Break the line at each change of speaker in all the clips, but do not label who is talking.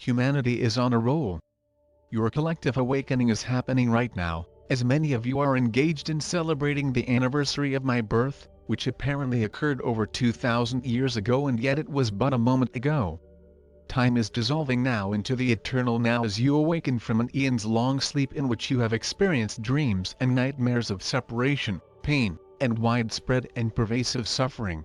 Humanity is on a roll. Your collective awakening is happening right now, as many of you are engaged in celebrating the anniversary of my birth, which apparently occurred over 2,000 years ago, and yet it was but a moment ago. Time is dissolving now into the eternal now as you awaken from an eons-long sleep in which you have experienced dreams and nightmares of separation, pain, and widespread and pervasive suffering.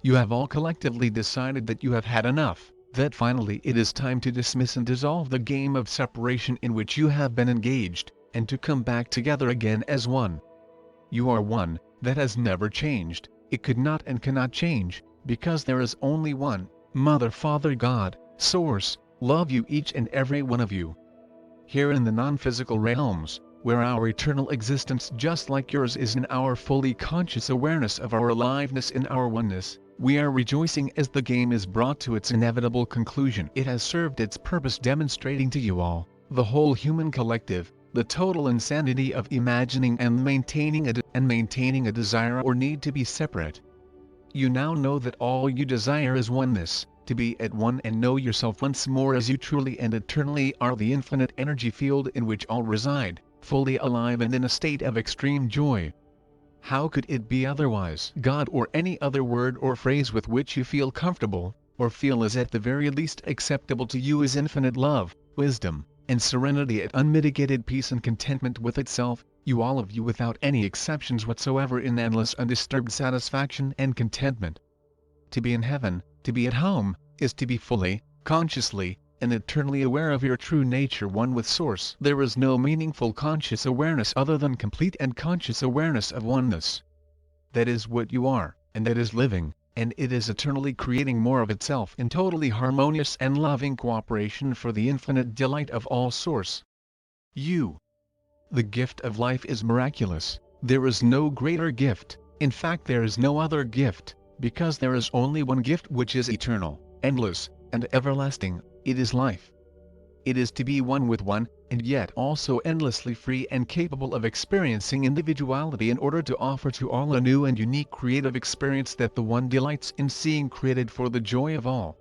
You have all collectively decided that you have had enough, that finally it is time to dismiss and dissolve the game of separation in which you have been engaged, and to come back together again as one. You are one, that has never changed, it could not and cannot change, because there is only one, Mother, Father, God, Source, love you each and every one of you. Here in the non-physical realms, where our eternal existence just like yours is in our fully conscious awareness of our aliveness in our oneness, we are rejoicing as the game is brought to its inevitable conclusion. It has served its purpose, demonstrating to you all, the whole human collective, the total insanity of imagining and maintaining a desire or need to be separate. You now know that all you desire is oneness, to be at one and know yourself once more as you truly and eternally are, the infinite energy field in which all reside, fully alive and in a state of extreme joy. How could it be otherwise? God, or any other word or phrase with which you feel comfortable, or feel is at the very least acceptable to you, is infinite love, wisdom, and serenity at unmitigated peace and contentment with itself, you all of you without any exceptions whatsoever, in endless undisturbed satisfaction and contentment. To be in heaven, to be at home, is to be fully, consciously, and eternally aware of your true nature, one with Source. There is no meaningful conscious awareness other than complete and conscious awareness of oneness. That is what you are, and that is living, and it is eternally creating more of itself in totally harmonious and loving cooperation for the infinite delight of all Source. You. The gift of life is miraculous. There is no greater gift, in fact there is no other gift, because there is only one gift which is eternal, endless, and everlasting. It is life. It is to be one with one, and yet also endlessly free and capable of experiencing individuality in order to offer to all a new and unique creative experience that the one delights in seeing created for the joy of all.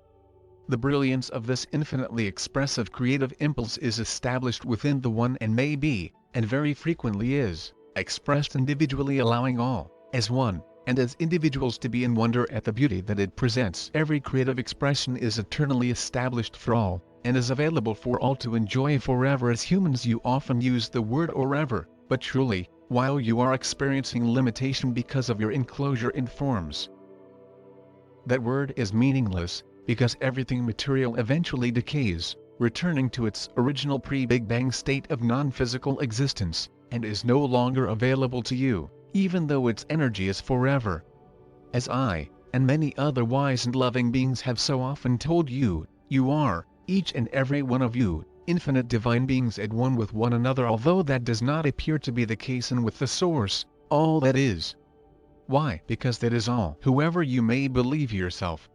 The brilliance of this infinitely expressive creative impulse is established within the one and may be, and very frequently is, expressed individually, allowing all, as one, and as individuals, to be in wonder at the beauty that it presents. Every creative expression is eternally established for all, and is available for all to enjoy forever. As humans you often use the word or ever, but truly, while you are experiencing limitation because of your enclosure in forms, that word is meaningless, because everything material eventually decays, returning to its original pre-Big Bang state of non-physical existence, and is no longer available to you, even though its energy is forever. As I, and many other wise and loving beings have so often told you, you are, each and every one of you, infinite divine beings at one with one another, although that does not appear to be the case and with the Source, all that is. Why? Because that is all. Whoever you may believe yourselves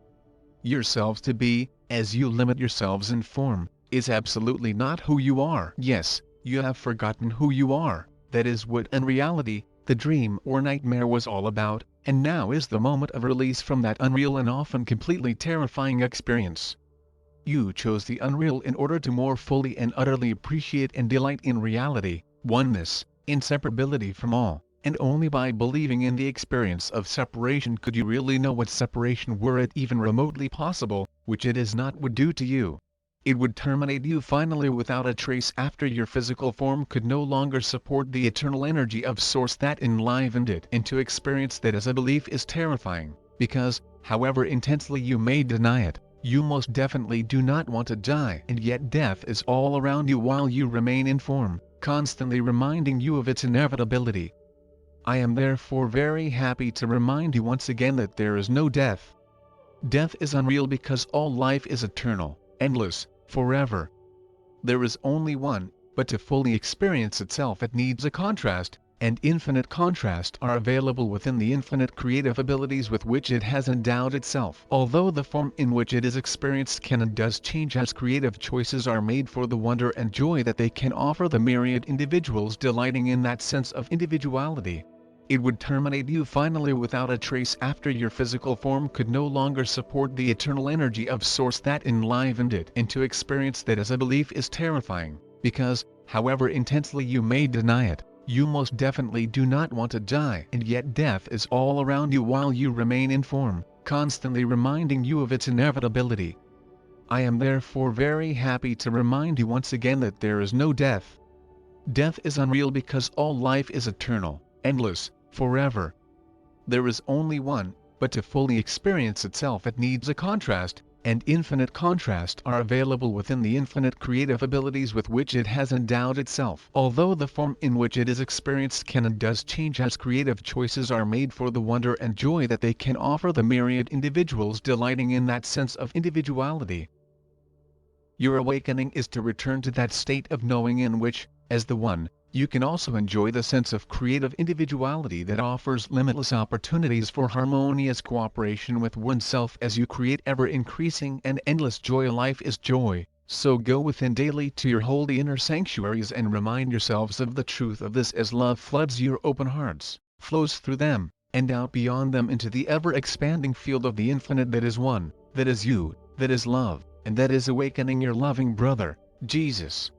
to be, as you limit yourselves in form, is absolutely not who you are. Yes, you have forgotten who you are. That is what in reality, the dream or nightmare was all about, and now is the moment of release from that unreal and often completely terrifying experience. You chose the unreal in order to more fully and utterly appreciate and delight in reality, oneness, inseparability from all, and only by believing in the experience of separation could you really know what separation, were it even remotely possible, which it is not, would do to you. It would terminate you finally without a trace, after your physical form could no longer support the eternal energy of Source that enlivened it. And to experience that as a belief is terrifying, because, however intensely you may deny it, you most definitely do not want to die, and yet death is all around you while you remain in form, constantly reminding you of its inevitability. I am therefore very happy to remind you once again that there is no death. Death is unreal because all life is eternal, endless, forever. There is only one, but to fully experience itself it needs a contrast, and infinite contrast are available within the infinite creative abilities with which it has endowed itself. Although the form in which it is experienced can and does change as creative choices are made for the wonder and joy that they can offer the myriad individuals delighting in that sense of individuality. It would terminate you finally without a trace after your physical form could no longer support the eternal energy of Source that enlivened it. And to experience that as a belief is terrifying, because, however intensely you may deny it, you most definitely do not want to die. And yet death is all around you while you remain in form, constantly reminding you of its inevitability. I am therefore very happy to remind you once again that there is no death. Death is unreal because all life is eternal, endless, forever. There is only one, but to fully experience itself it needs a contrast, and infinite contrast are available within the infinite creative abilities with which it has endowed itself. Although the form in which it is experienced can and does change as creative choices are made for the wonder and joy that they can offer the myriad individuals delighting in that sense of individuality. Your awakening is to return to that state of knowing in which, as the One, you can also enjoy the sense of creative individuality that offers limitless opportunities for harmonious cooperation with oneself as you create ever-increasing and endless joy. Life is joy, so go within daily to your holy inner sanctuaries and remind yourselves of the truth of this as love floods your open hearts, flows through them, and out beyond them into the ever-expanding field of the infinite that is one, that is you, that is love, and that is awakening your loving brother, Jesus.